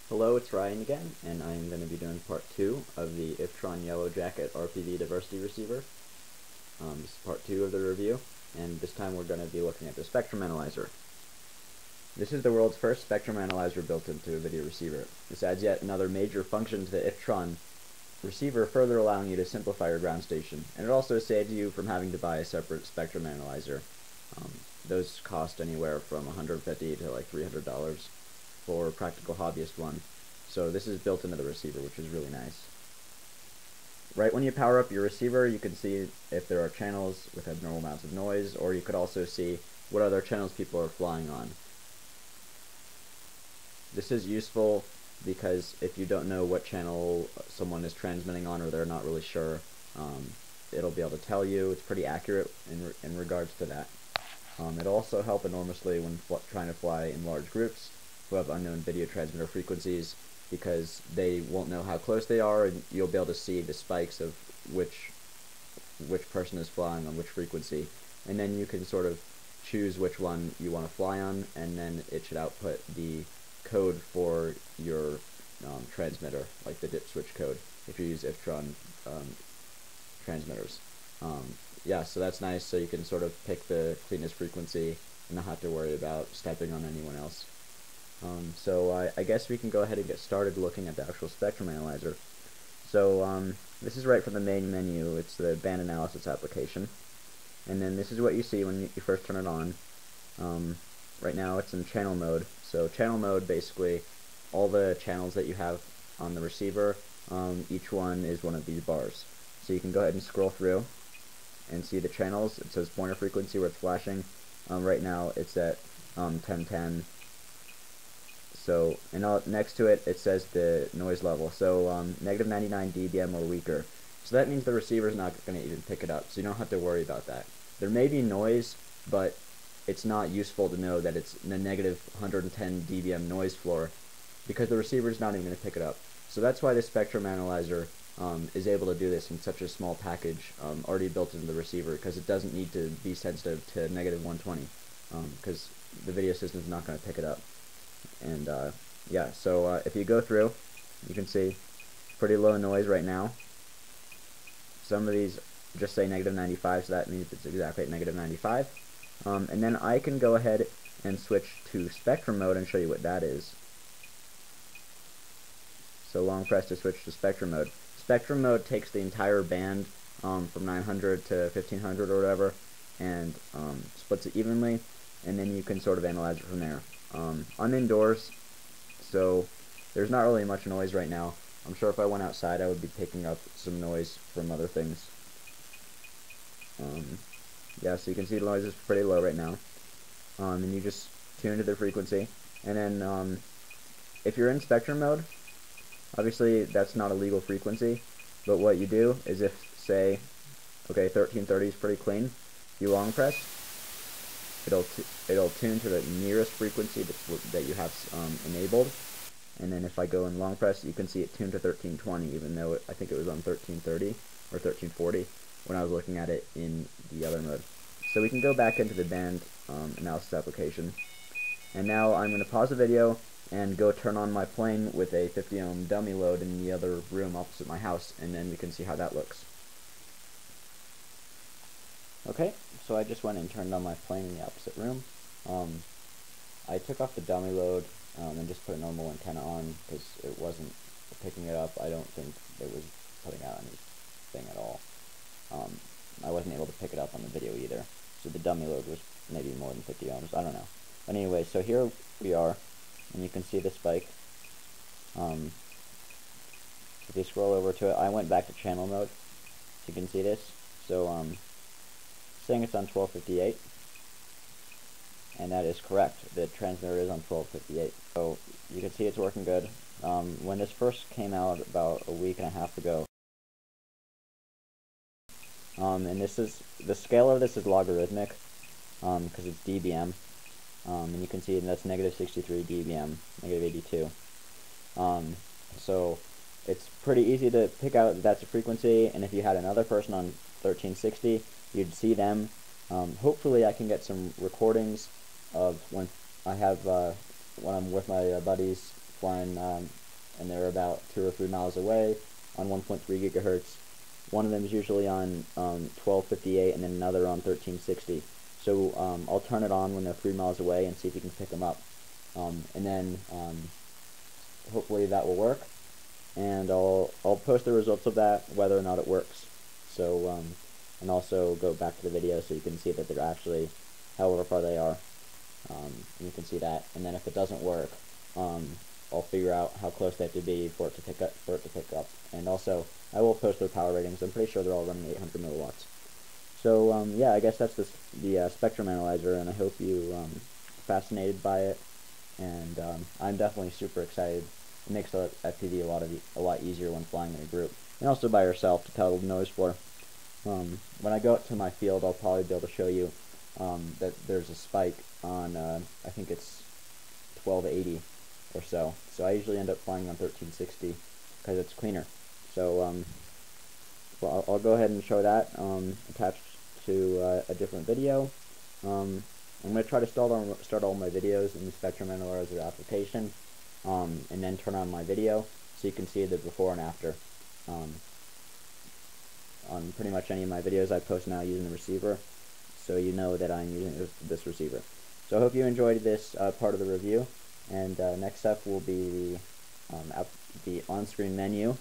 Hello, it's Ryan again, and I'm going to be doing part 2 of the Iftron Yellow Jacket RPV Diversity Receiver. This is part 2 of the review, and this time we're going to be looking at the spectrum analyzer. This is the world's first spectrum analyzer built into a video receiver. This adds yet another major function to the Iftron receiver, further allowing you to simplify your ground station, and it also saves you from having to buy a separate spectrum analyzer. Those cost anywhere from $150 to like $300 for a practical hobbyist one. So this is built into the receiver, which is really nice. Right when you power up your receiver, you can see if there are channels with abnormal amounts of noise, or you could also see what other channels people are flying on. This is useful because if you don't know what channel someone is transmitting on, or they're not really sure, it'll be able to tell you. It's pretty accurate in regards to that. It'll also help enormously when trying to fly in large groups who have unknown video transmitter frequencies, because they won't know how close they are, and you'll be able to see the spikes of which person is flying on which frequency, and then you can sort of choose which one you want to fly on, and then it should output the code for your transmitter, like the dip switch code, if you use Iftron transmitters. Yeah, so that's nice, so you can sort of pick the cleanest frequency and not have to worry about stepping on anyone else. So I guess we can go ahead and get started looking at the actual spectrum analyzer. So this is right from the main menu. It's the band analysis application, and then this is what you see when you first turn it on. Right now it's in channel mode. So channel mode, basically all the channels that you have on the receiver, each one is one of these bars. So you can go ahead and scroll through and see the channels. It says pointer frequency where it's flashing. Right now it's at 1010. So, and next to it, it says the noise level. So negative 99 dBm or weaker. So that means the receiver is not going to even pick it up. So you don't have to worry about that. There may be noise, but it's not useful to know that it's in a negative 110 dBm noise floor, because the receiver is not even going to pick it up. So that's why the spectrum analyzer is able to do this in such a small package already built into the receiver, because it doesn't need to be sensitive to negative 120, because the video system is not going to pick it up. And yeah, so if you go through, you can see pretty low noise right now. Some of these just say negative 95, so that means it's exactly at negative 95. And then I can go ahead and switch to spectrum mode and show you what that is. So long press to switch to spectrum mode. Spectrum mode takes the entire band from 900 to 1500 or whatever, and splits it evenly, and then you can sort of analyze it from there. I'm indoors, so there's not really much noise right now. I'm sure if I went outside I would be picking up some noise from other things. Yeah, so you can see the noise is pretty low right now. And you just tune to the frequency, and then if you're in spectrum mode, obviously that's not a legal frequency, but what you do is, if, say, okay, 1330 is pretty clean, you long press, it'll tune to the nearest frequency that you have enabled, and then if I go in long press, you can see it tuned to 1320, even though I think it was on 1330 or 1340 when I was looking at it in the other mode. So we can go back into the band analysis application, and now I'm going to pause the video and go turn on my plane with a 50 ohm dummy load in the other room opposite my house, and then we can see how that looks. Okay, so I just went and turned on my plane in the opposite room. I took off the dummy load and just put a normal antenna on, because it wasn't picking it up. I don't think it was putting out anything at all. I wasn't able to pick it up on the video either, so the dummy load was maybe more than 50 ohms, I don't know. But anyway, so here we are, and you can see the spike. If you scroll over to it, I went back to channel mode, so you can see this. So saying it's on 1258, and that is correct. The transmitter is on 1258, so you can see it's working good. When this first came out about a week and a half ago, and this is, the scale of this is logarithmic, because it's dBm, and you can see that's negative 63 dBm, negative 82. So it's pretty easy to pick out that that's a frequency, and if you had another person on 1360, you'd see them. Hopefully I can get some recordings of when I have when I'm with my buddies flying, and they're about 2 or 3 miles away on 1.3 gigahertz. One of them is usually on 1258 and then another on 1360. So I'll turn it on when they're 3 miles away and see if you can pick them up. And then hopefully that will work. And I'll post the results of that, whether or not it works. So and also go back to the video so you can see that they're actually however far they are. And you can see that. And then if it doesn't work, I'll figure out how close they have to be for it to pick up. And also, I will post their power ratings. I'm pretty sure they're all running 800 milliwatts. So yeah, I guess that's the spectrum analyzer, and I hope you are fascinated by it. And I'm definitely super excited. It makes FPV a lot easier when flying in a group, and also by yourself to tell the noise floor. When I go out to my field, I'll probably be able to show you that there's a spike on I think it's 1280 or so. So I usually end up flying on 1360 because it's cleaner. So well, I'll go ahead and show that attached to a different video. I'm going to try to start all my videos in the spectrum analyzer application, and then turn on my video so you can see the before and after. On pretty much any of my videos I post now using the receiver, so you know that I'm using this receiver. So I hope you enjoyed this part of the review, and next up will be the on-screen menu